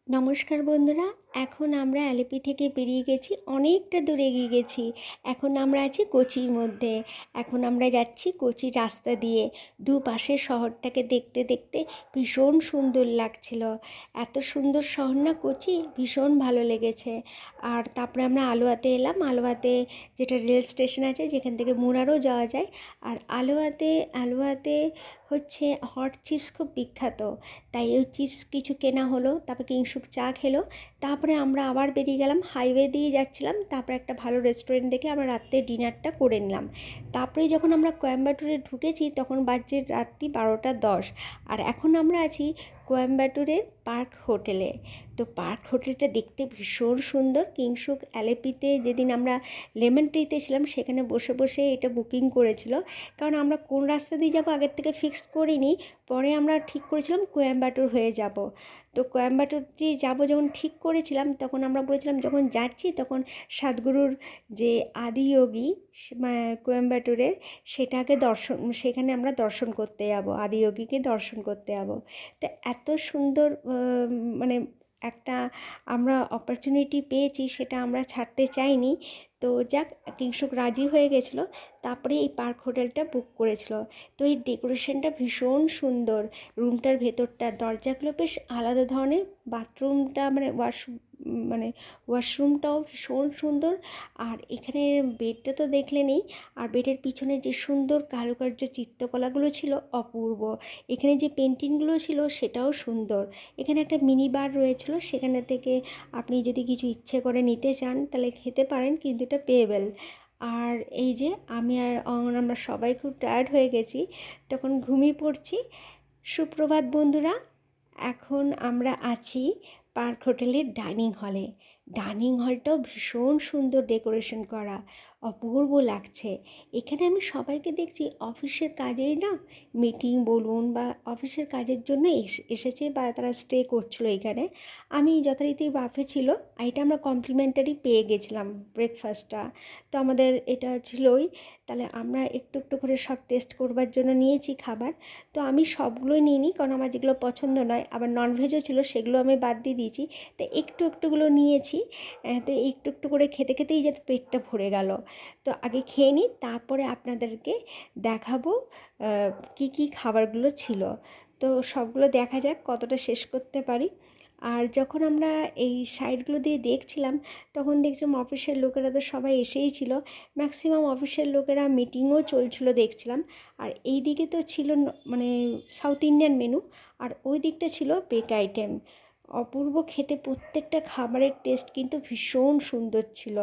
নমস্কার বন্ধুরা, এখন আমরা আলেপি থেকে বেরিয়ে গেছি, অনেকটা দূর এগিয়ে গেছি। এখন আমরা আছি কোচির মধ্যে। এখন আমরা যাচ্ছি কোচির রাস্তা দিয়ে। দুপাশের শহরটাকে দেখতে দেখতে ভীষণ সুন্দর লাগছিল। এত সুন্দর শহর না কোচি, ভীষণ ভালো লেগেছে। আর তারপরে আমরা আলোয়াতে এলাম। আলোয়াতে যেটা রেল স্টেশন আছে, যেখান থেকে মুরারও যাওয়া যায়। আর আলোয়াতে হচ্ছে হট চিপস খুব বিখ্যাত, তাই ওই চিপস কিছু কেনা হলো। তারপরে কিংশুক চা খেলো। তারপরে আমরা আবার বেরিয়ে গেলাম, হাইওয়ে দিয়ে যাচ্ছিলাম। তারপরে একটা ভালো রেস্টুরেন্ট দেখে আমরা রাত্রে ডিনারটা করে নিলাম। তারপরে যখন আমরা কোয়েম্বাটুরে ঢুকেছি তখন বাজছে রাত্রি 12টা 10। আর এখন আমরা আছি কোয়েম্বাটুরের পার্ক হোটেলে। তো পার্ক হোটেলটা দেখতে ভীষণ সুন্দর। কিংশুক আলেপিতে যেদিন আমরা লেমন ট্রিতে ছিলাম সেখানে বসে বসে এটা বুকিং করেছিল, কারণ আমরা কোন রাস্তা দিয়ে যাবো আগের থেকে ফিক্সড করিনি। পরে আমরা ঠিক করেছিলাম কোয়েম্বাটুর হয়ে যাব। তো কোয়েম্বাটুর দিয়ে যাবো যখন ঠিক করেছিলাম, তখন আমরা বলেছিলাম যখন যাচ্ছি তখন সাদগুরুর যে আদিযোগী কোয়েম্বাটুরের, সেখানে আমরা দর্শন করতে যাব, আদিযোগীকে দর্শন করতে যাব। তো এত সুন্দর মানে একটা আমরা অপরচুনিটি পেয়েছি, সেটা আমরা ছাড়তে চাইনি। তো যাক, কিংশুক রাজি হয়ে গেছিলো। তারপরে এই পার্ক হোটেলটা বুক করেছিল। তো এই ডেকোরেশনটা ভীষণ সুন্দর। রুমটার ভেতরটা দরজাগুলো বেশ আলাদা ধরনের। বাথরুমটা ওয়াশরুমটাও ভীষণ সুন্দর। আর এখানে বেডটা তো দেখলেনই, আর বেডের পিছনে যে সুন্দর কারুকার্য চিত্রকলাগুলো ছিল অপূর্ব। এখানে যে পেন্টিংগুলো ছিল সেটাও সুন্দর। এখানে একটা মিনি বার রয়েছিল, সেখানে থেকে আপনি যদি কিছু ইচ্ছে করে নিতে চান তাহলে খেতে পারেন, কিন্তু এটা পেয়েবেল। আর এই যে আমরা সবাই খুব টায়ার্ড হয়ে গেছি, তখন ঘুমিয়ে পড়ছি। সুপ্রভাত বন্ধুরা, এখন আমরা আছি পার্ক হোটেলের ডাইনিং হলে। ডাইনিং হলটাও ভীষণ সুন্দর ডেকোরেশন করা, অপূর্ব লাগছে। এখানে আমি সবাইকে দেখছি অফিসের কাজেই না, মিটিং বলুন বা অফিসের কাজের জন্য এসেছে বা তারা স্টে করছিলো এখানে। আমি যথারীতি বাফে ছিল, আর এটা আমরা কমপ্লিমেন্টারি পেয়ে গেছিলাম ব্রেকফাস্টটা। তো আমাদের এটা ছিলই। তাহলে আমরা একটু একটু করে সব টেস্ট করবার জন্য নিয়েছি খাবার। তো আমি সবগুলোই নিইনি, কারণ আমার যেগুলো পছন্দ নয়, আবার ননভেজও ছিল, সেগুলো আমি বাদ দিয়ে দিয়েছি। তো একটু একটুগুলো নিয়েছি। তো একটু একটু করে খেতে খেতেই যাতে পেটটা ভরে গেল। তো আগে খেয়ে নিই, তারপরে আপনাদেরকে দেখাবো কি কি খাবারগুলো ছিল। তো সবগুলো দেখা যাক কতটা শেষ করতে পারি। আর যখন আমরা এই সাইডগুলো দিয়ে দেখছিলাম, তখন দেখছিলাম অফিসের লোকেরা তো সবাই এসেই ছিল। ম্যাক্সিমাম অফিসের লোকেরা মিটিংও চলছিল দেখছিলাম। আর এই দিকে তো ছিল মানে সাউথ ইন্ডিয়ান মেনু, আর ওই দিকটা ছিল বেক আইটেম। অপূর্ব খেতে, প্রত্যেকটা খাবারের টেস্ট কিন্তু ভীষণ সুন্দর ছিল।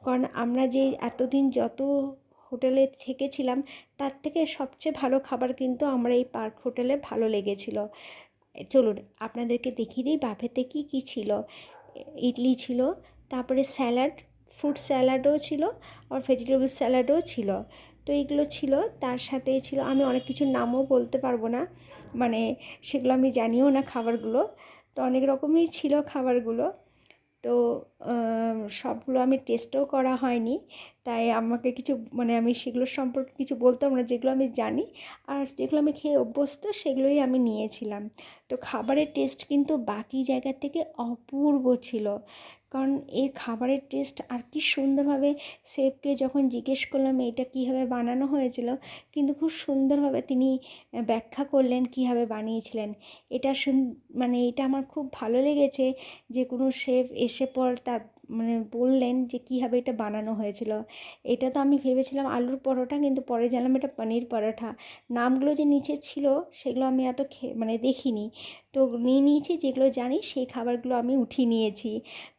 কারণ আমরা যে এতদিন যত হোটেলে থেকেছিলাম, তার থেকে সবচেয়ে ভালো খাবার কিন্তু আমরা এই পার্ক হোটেলে ভালো লেগেছিল। চলুন আপনাদেরকে দেখিয়ে দিই বাফেতে কী কী ছিল। ইডলি ছিল, তারপরে স্যালাড, ফ্রুট স্যালাডও ছিল, আর ভেজিটেবল স্যালাডও ছিল। তো এইগুলো ছিল। তার সাথে ছিল, আমি অনেক কিছুর নামও বলতে পারবো না, মানে সেগুলো আমি জানিও না খাবারগুলো। তো অনেক রকমই ছিল খাবারগুলো। তো সবগুলো আমি টেস্টও করা হয়নি, তাই আমাকে কিছু আমি সেগুলোর সম্পর্কে কিছু বলতাম না। যেগুলো আমি জানি আর যেগুলো আমি খেয়ে অভ্যস্ত সেগুলোই আমি নিয়েছিলাম। তো খাবারের টেস্ট কিন্তু বাকি জায়গার থেকে অপূর্ব ছিল। কারণ এর খাবারের টেস্ট আর কি সুন্দরভাবে, শেফকে যখন জিজ্ঞেস করলাম এটা কীভাবে বানানো হয়েছিল, কিন্তু খুব সুন্দরভাবে তিনি ব্যাখ্যা করলেন কীভাবে বানিয়েছিলেন। এটা এটা আমার খুব ভালো লেগেছে, যে কোনো শেফ এসে পর তার বললেন যে কীভাবে এটা বানানো হয়েছিল। এটা তো আমি ভেবেছিলাম আলুর পরোটা, কিন্তু পরে জানলাম এটা পনির পরোটা। নামগুলো যে নিচে ছিল সেগুলো আমি এত দেখিনি। তো নিয়ে নিয়েছি, যেগুলো জানি সেই খাবারগুলো আমি উঠিয়ে নিয়েছি।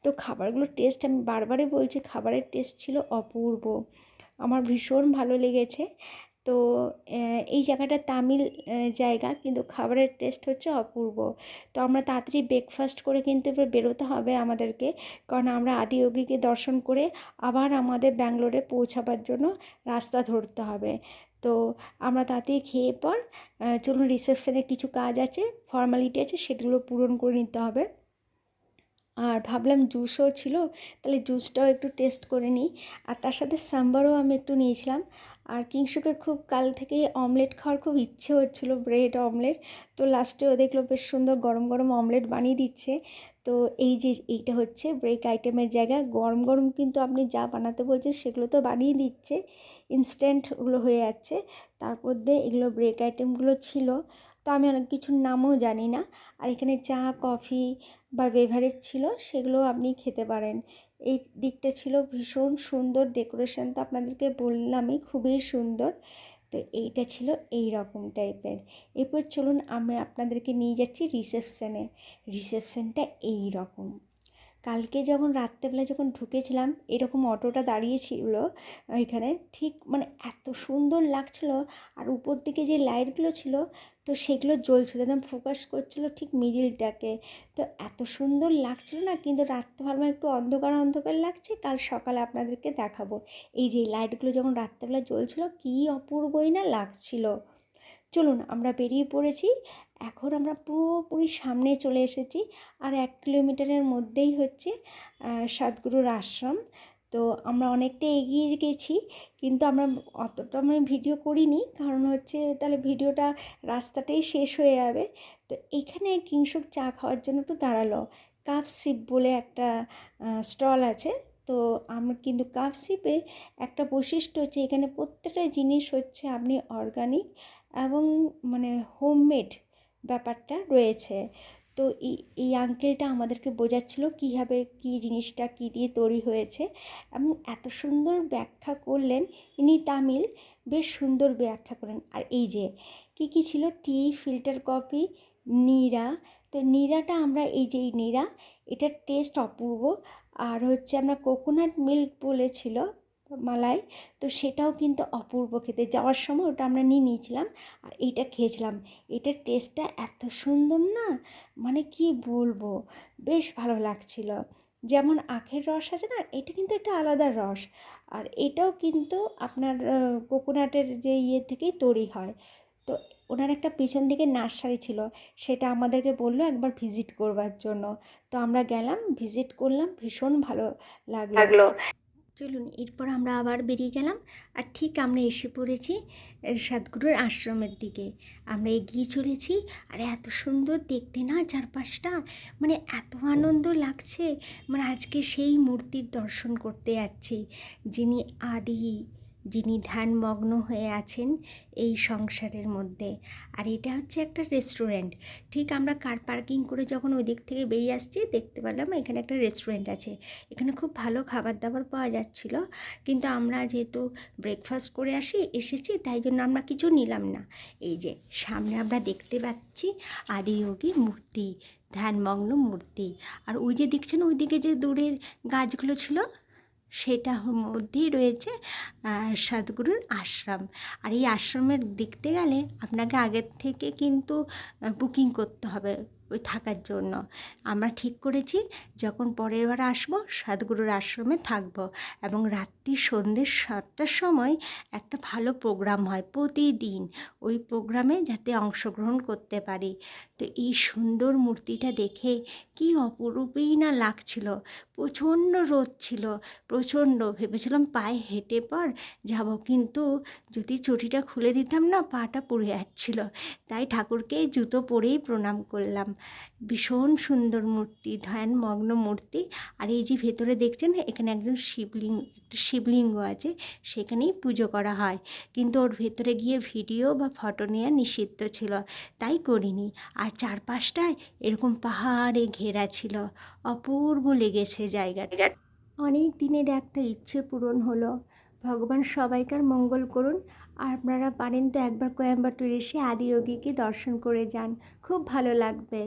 তো খাবারগুলোর টেস্ট, আমি বারবারই বলছি, খাবারের টেস্ট ছিল অপূর্ব, আমার ভীষণ ভালো লেগেছে। তো এই জায়গাটা তামিল জায়গা, কিন্তু খাবারের টেস্ট হচ্ছে অপূর্ব। তো আমরা তাড়াতাড়ি ব্রেকফাস্ট করে কিন্তু এবার বেরোতে হবে আমাদেরকে, কারণ আমরা আদিযোগীকে দর্শন করে আবার আমাদের ব্যাঙ্গালোরে পৌঁছাবার জন্য রাস্তা ধরতে হবে। তো আমরা তাড়াতাড়ি খেয়ে পর চলুন, রিসেপশনে কিছু কাজ আছে, ফর্মালিটি আছে, সেগুলো পূরণ করে নিতে হবে। আর ভাবলাম জুসও ছিল, তাহলে জুসটাও একটু টেস্ট করে নিই। আর তার সাথে সাম্বারও আমি একটু নিয়েছিলাম। আর কিংশুকের খুব কাল থেকেই অমলেট খাওয়ার খুব ইচ্ছে হচ্ছিলো, ব্রেড অমলেট। তো লাস্টে ও দেখলো বেশ সুন্দর গরম গরম অমলেট বানিয়ে দিচ্ছে। তো এই যে এইটা হচ্ছে ব্রেক আইটেমের জায়গা, গরম গরম কিন্তু আপনি যা বানাতে বলছেন সেগুলো তো বানিয়ে দিচ্ছে, ইনস্ট্যান্ট ওগুলো হয়ে যাচ্ছে। তারপর দিয়ে এগুলো ব্রেক আইটেমগুলো ছিল, তো আমি অনেক কিছুর নামও জানি না। আর এখানে চা কফি বা বেভারেজ ছিল, সেগুলো আপনি খেতে পারেন। এই দিকটা ছিল ভীষণ সুন্দর, ডেকোরেশন তো আপনাদেরকে বললামই খুবই সুন্দর। তো এইটা ছিল এই রকম টাইপের। এরপর চলুন আমরা আপনাদেরকে নিয়ে যাচ্ছি রিসেপশানে। রিসেপশানটা এই রকম। কালকে যখন রাত্রেবেলা যখন ঢুকেছিলাম, এরকম অটোটা দাঁড়িয়েছিল এখানে, ঠিক মানে এত সুন্দর লাগছিল। আর উপর দিকে যে লাইটগুলো ছিল, তো সেগুলো জ্বলছিল, একদম ফোকাস করছিল ঠিক মিডিলটাকে। তো এত সুন্দর লাগছিল না, কিন্তু রাত্রেবেলা একটু অন্ধকার অন্ধকার লাগছে, কাল সকালে আপনাদেরকে দেখাবো। এই যে লাইটগুলো যখন রাত্রেবেলা জ্বলছিল, কী অপূর্বই না লাগছিল। চলুন আমরা বেরিয়ে পড়েছি, এখন আমরা পুরোপুরি সামনে চলে এসেছি। আর 1 কিলোমিটারের মধ্যেই হচ্ছে সদ্গুরুর আশ্রম। তো আমরা অনেকটা এগিয়ে গেছি, কিন্তু আমরা অতটা ভিডিও করিনি, কারণ হচ্ছে তাহলে ভিডিওটা রাস্তাটাই শেষ হয়ে যাবে। তো এখানে কিংশুক চা খাওয়ার জন্য একটু দাঁড়ালো। কাপ সিপ বলে একটা স্টল আছে। তো আমরা কিন্তু কাপ সিপে একটা বৈশিষ্ট্য হচ্ছে, এখানে প্রত্যেকটা জিনিস হচ্ছে আপনি অর্গানিক এবং মানে হোমমেড ব্যাপারটা রয়েছে। তো এই আঙ্কেলটা আমাদেরকে বোঝাচ্ছিল কীভাবে কী জিনিসটা কী দিয়ে তৈরি হয়েছে, এবং এত সুন্দর ব্যাখ্যা করলেন। ইনি তামিল, বেশ সুন্দর ব্যাখ্যা করেন। আর এই যে কী কী ছিল, টি, ফিল্টার কফি, নীরা। তো নীরাটা আমরা এই যে এই নীরা, এটার টেস্ট অপূর্ব। আর হচ্ছে আমরা কোকোনাট মিল্ক বলেছিল মালাই, তো সেটাও কিন্তু অপূর্ব খেতে। যাওয়ার সময় ওটা আমরা নিয়ে নিয়েছিলাম, আর এইটা খেয়েছিলাম। এটার টেস্টটা এত সুন্দর না, মানে কি বলবো, বেশ ভালো লাগছিল। যেমন আখের রস আছে না, এটা কিন্তু একটা আলাদা রস। আর এটাও কিন্তু আপনার কোকোনাটের যে ইয়ে থেকেই তৈরি হয়। তো ওনার একটা পিছন দিকে নার্সারি ছিল, সেটা আমাদেরকে বললো একবার ভিজিট করবার জন্য। তো আমরা গেলাম, ভিজিট করলাম, ভীষণ ভালো লাগলো। চলুন এরপর আমরা আবার বেরিয়ে গেলাম, আর ঠিক আমরা এসে পড়েছি সদ্গুরুর আশ্রমের দিকে। আমরা এগিয়ে চলেছি, আর এত সুন্দর দেখতে না চারপাশটা, মানে এত আনন্দ লাগছে। মানে আজকে সেই মূর্তির দর্শন করতে যাচ্ছি, যিনি আদি, যিনি ধ্যানমগ্ন হয়ে আছেন এই সংসারের মধ্যে। আর এটা হচ্ছে একটা রেস্টুরেন্ট। ঠিক আমরা কার পার্কিং করে যখন ওই দিক থেকে বেরিয়ে আসছি, দেখতে পেলাম এখানে একটা রেস্টুরেন্ট আছে। এখানে খুব ভালো খাবার দাবার পাওয়া যাচ্ছিল, কিন্তু আমরা যেহেতু ব্রেকফাস্ট করে এসেছি, তাই জন্য আমরা কিছু নিলাম না। এই যে সামনে আমরা দেখতে পাচ্ছি আদিযোগী মূর্তি, ধ্যানমগ্ন মূর্তি। আর ওই যে দেখছেন ওইদিকে যে দূরের গাছগুলো ছিল, সেটার মধ্যেই রয়েছে সদ্গুরুর আশ্রম। আর এই আশ্রমের দেখতে গেলে আপনাকে আগের থেকে কিন্তু বুকিং করতে হবে ওই থাকার জন্য। আমরা ঠিক করেছি যখন পরের বার আসবো, সদ্গুরুর আশ্রমে থাকবো। এবং রাত্রি সন্ধ্যে 7টার সময় একটা ভালো প্রোগ্রাম হয় প্রতিদিন, ওই প্রোগ্রামে যাতে অংশগ্রহণ করতে পারি। তো এই সুন্দর মূর্তিটা দেখে কি অপরূপই না লাগছিল। প্রচণ্ড রোদ ছিল, প্রচণ্ড। ভেবেছিলাম পায়ে হেঁটে পর যাব, কিন্তু যদি চটিটা খুলে দিতাম না, পাটা পুড়ে যাচ্ছিল। তাই ঠাকুরকে জুতো পরেই প্রণাম করলাম। ভীষণ সুন্দর মূর্তি, ধ্যানমগ্ন মূর্তি। আর এই যে ভেতরে দেখছেন, এখানে একটা শিবলিঙ্গ আছে, সেখানেই পুজো করা হয়। কিন্তু ওর ভেতরে গিয়ে ভিডিও বা ফটো নেওয়া নিষিদ্ধ ছিল, তাই করিনি। আর চারপাশটায় এরকম পাহাড়ে ঘেরা ছিল, অপূর্ব লেগেছে জায়গাটা। অনেক দিনের একটা ইচ্ছে পূরণ হলো। ভগবান সবাইকার মঙ্গল করুন। আর আপনারা পারেন তো একবার কোয়েম্বাটুর এসে আদিযোগীকে দর্শন করে যান, খুব ভালো লাগবে।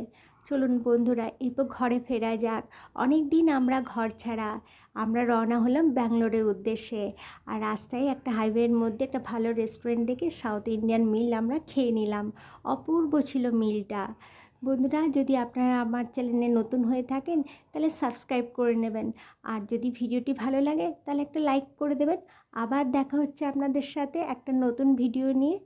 চলুন বন্ধুরা, এরপর ঘরে ফেরা যাক। অনেক দিন আমরা ঘর ছাড়া। আমরা রওনা হলাম ব্যাঙ্গালোরের উদ্দেশ্যে। আর রাস্তায় একটা হাইওয়ের মধ্যে একটা ভালো রেস্টুরেন্ট দেখে সাউথ ইন্ডিয়ান মিল আমরা খেয়ে নিলাম। অপূর্ব ছিল মিলটা। বন্ধুরা, যদি আপনারা আমার চ্যানেলে নতুন হয়ে থাকেন, তাহলে সাবস্ক্রাইব করে নেবেন। আর যদি ভিডিওটি ভালো লাগে, তাহলে একটা লাইক করে দেবেন। আবার দেখা হচ্ছে আপনাদের সাথে একটা নতুন ভিডিও নিয়ে।